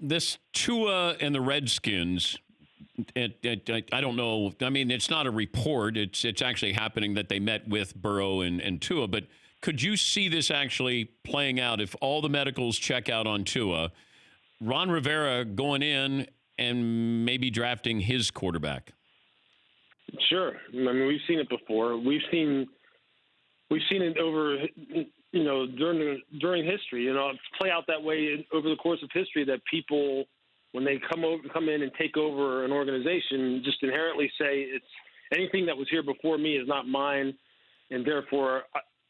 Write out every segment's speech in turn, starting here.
This Tua and the Redskins, I don't know. I mean, it's not a report. It's actually happening that they met with Burrow and Tua. But could you see this actually playing out if all the medicals check out on Tua? Ron Rivera going in and maybe drafting his quarterback. Sure. I mean, we've seen it before. We've seen it over, during history. Play out that way over the course of history. That people, when they come in and take over an organization, just inherently say it's anything that was here before me is not mine, and therefore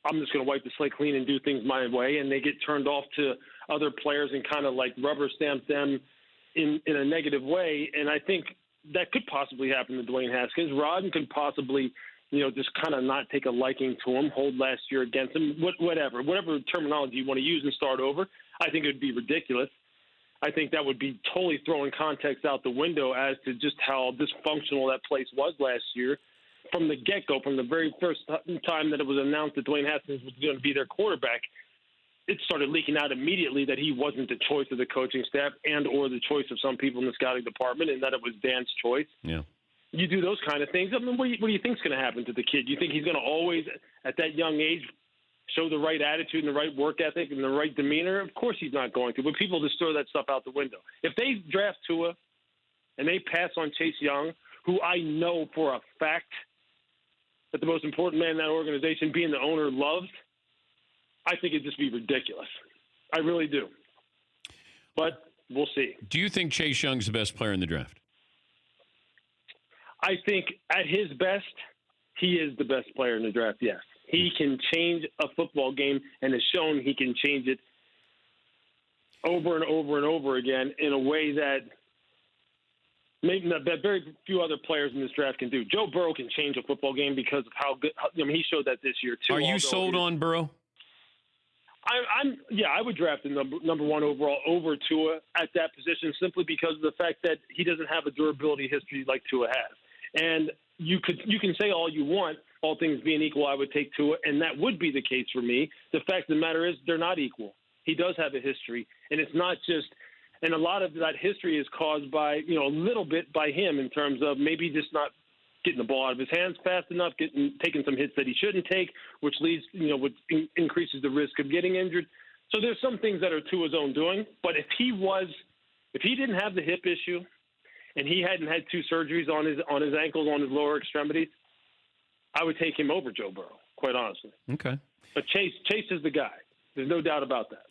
I'm just going to wipe the slate clean and do things my way. And they get turned off to other players and kind of like rubber stamp them in a negative way. And I think that could possibly happen to Dwayne Haskins. Rodden could possibly, just kind of not take a liking to him, hold last year against him, whatever terminology you want to use and start over. I think it would be ridiculous. I think that would be totally throwing context out the window as to just how dysfunctional that place was last year. From the get-go, from the very first time that it was announced that Dwayne Haskins was going to be their quarterback, it started leaking out immediately that he wasn't the choice of the coaching staff and or the choice of some people in the scouting department, and that it was Dan's choice. Yeah. You do those kind of things. I mean, what do you think is going to happen to the kid? You think he's going to always, at that young age, show the right attitude and the right work ethic and the right demeanor? Of course he's not going to, but people just throw that stuff out the window. If they draft Tua and they pass on Chase Young, who I know for a fact that the most important man in that organization, being the owner, loves, I think it'd just be ridiculous. I really do. But we'll see. Do you think Chase Young's the best player in the draft? I think at his best, he is the best player in the draft, yes. He can change a football game and has shown he can change it over and over and over again in a way that maybe that very few other players in this draft can do. Joe Burrow can change a football game because of how good – he showed that this year too. Are you sold on Burrow? I would draft the number one overall over Tua at that position simply because of the fact that he doesn't have a durability history like Tua has. And you can say all you want, all things being equal, I would take Tua, and that would be the case for me. The fact of the matter is they're not equal. He does have a history, and it's not just – and a lot of that history is caused by, a little bit by him in terms of maybe just not getting the ball out of his hands fast enough, taking some hits that he shouldn't take, which leads, which increases the risk of getting injured. So there's some things that are Tua's own doing. But if he didn't have the hip issue, and he hadn't had 2 surgeries on his ankles, on his lower extremities, I would take him over Joe Burrow, quite honestly. Okay. But Chase is the guy. There's no doubt about that.